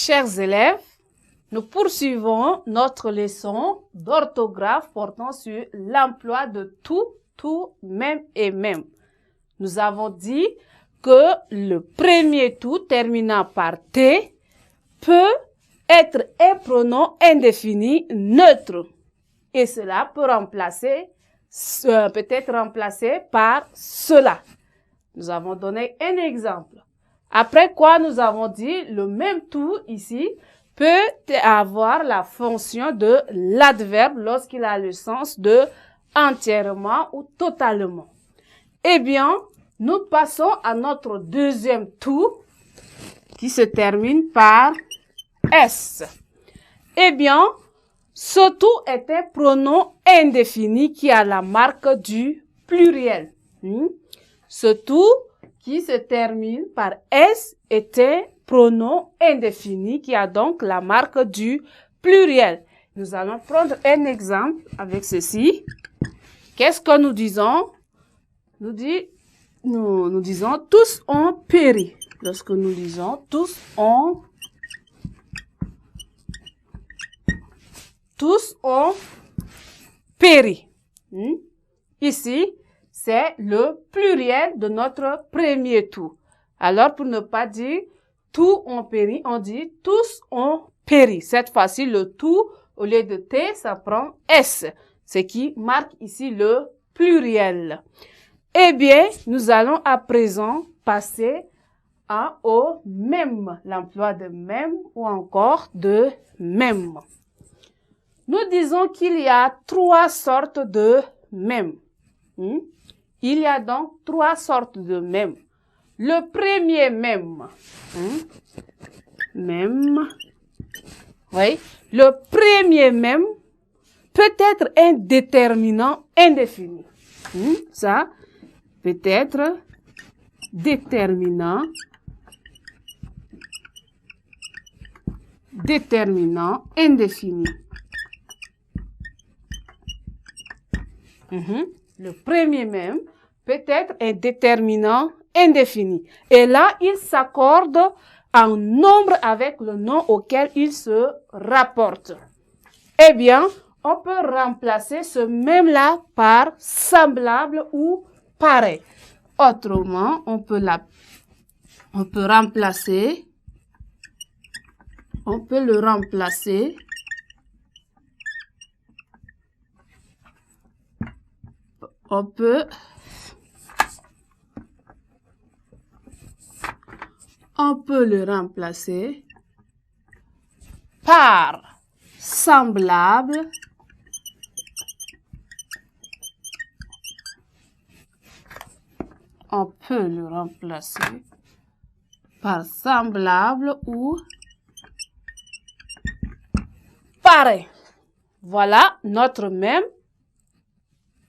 Chers élèves, nous poursuivons notre leçon d'orthographe portant sur l'emploi de tout, même et même. Nous avons dit que le premier tout terminant par T peut être un pronom indéfini neutre et cela peut être remplacé par cela. Nous avons donné un exemple. Après quoi, nous avons dit le même tout ici peut avoir la fonction de l'adverbe lorsqu'il a le sens de entièrement ou totalement. Eh bien, nous passons à notre deuxième tout qui se termine par S. Eh bien, ce tout est un pronom indéfini qui a la marque du pluriel. Ce tout qui se termine par S est un pronom indéfini qui a donc la marque du pluriel. Nous allons prendre un exemple avec ceci. Qu'est-ce que nous disons? Nous disons tous ont péri. Lorsque nous disons tous ont péri. Ici, c'est le pluriel de notre premier tout. Alors, pour ne pas dire tout ont péri, on dit tous ont péri. Cette fois-ci, le tout, au lieu de T, ça prend S, ce qui marque ici le pluriel. Eh bien, nous allons à présent passer au même, l'emploi de même ou encore de même. Nous disons qu'il y a trois sortes de même. Il y a donc trois sortes de même. Le premier même. Le premier même peut être un déterminant indéfini. Ça peut être déterminant indéfini. Le premier même peut être un déterminant indéfini. Et là, il s'accorde en nombre avec le nom auquel il se rapporte. Eh bien, on peut remplacer ce même-là par semblable ou pareil. Autrement, on peut le remplacer par semblable ou pareil. Voilà notre même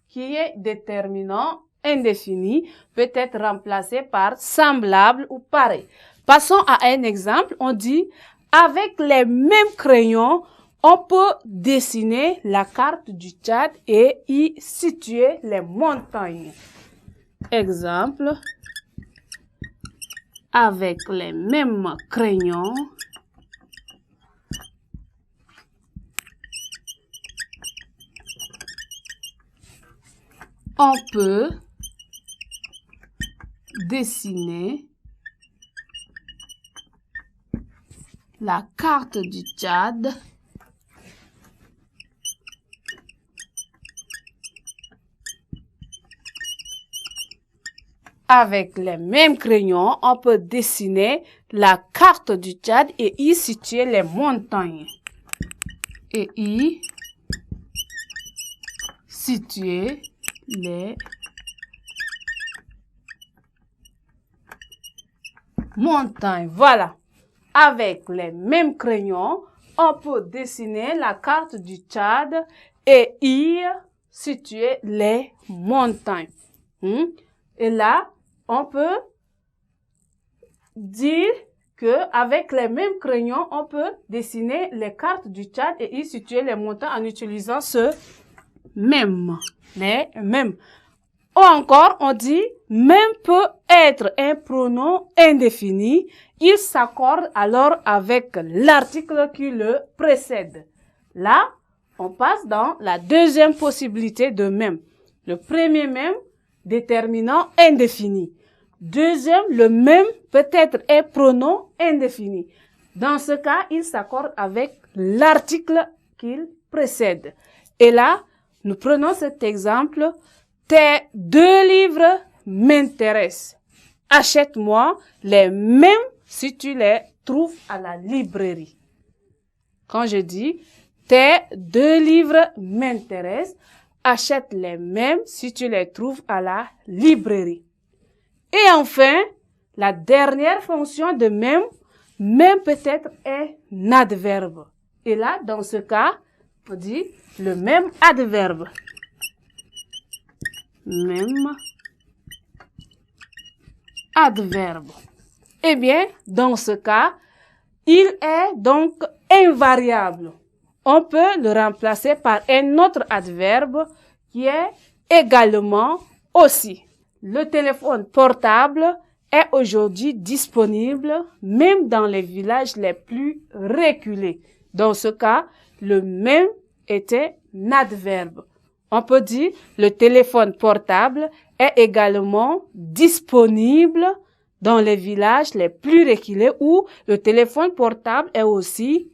qui est déterminant indéfini peut être remplacé par semblable ou pareil. Passons à un exemple. On dit avec les mêmes crayons, on peut dessiner la carte du Tchad et y situer les montagnes. Exemple. Avec les mêmes crayons, on peut dessiner la carte du Tchad avec les mêmes crayons, on peut dessiner la carte du Tchad et y situer les montagnes. Voilà. Avec les mêmes crayons, on peut dessiner la carte du Tchad et y situer les montagnes. Et là, on peut dire que avec les mêmes crayons, on peut dessiner les cartes du Tchad et y situer les montagnes en utilisant ce même. Ou encore, on dit même peut être un pronom indéfini. Il s'accorde alors avec l'article qui le précède. Là, on passe dans la deuxième possibilité de même. Le premier même, déterminant indéfini. Deuxième, le même peut être un pronom indéfini. Dans ce cas, il s'accorde avec l'article qu'il précède. Et là, nous prenons cet exemple. Tes 2 livres m'intéressent. Achète-moi les mêmes si tu les trouves à la librairie. Quand je dis tes 2 livres m'intéressent, achète les mêmes si tu les trouves à la librairie. Et enfin, la dernière fonction de même peut être un adverbe. Et là, dans ce cas, on dit le même adverbe. Même adverbe. Eh bien, dans ce cas, il est donc invariable. On peut le remplacer par un autre adverbe qui est également aussi. Le téléphone portable est aujourd'hui disponible même dans les villages les plus reculés. Dans ce cas, le même était un adverbe. On peut dire le téléphone portable est également disponible dans les villages les plus reculés ou le téléphone portable est aussi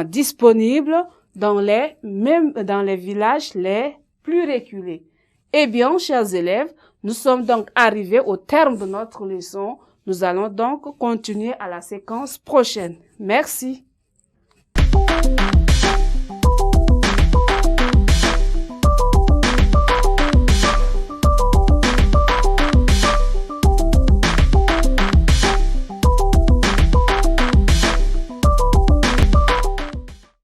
disponible dans les villages les plus reculés. Eh bien, chers élèves, nous sommes donc arrivés au terme de notre leçon. Nous allons donc continuer à la séquence prochaine. Merci.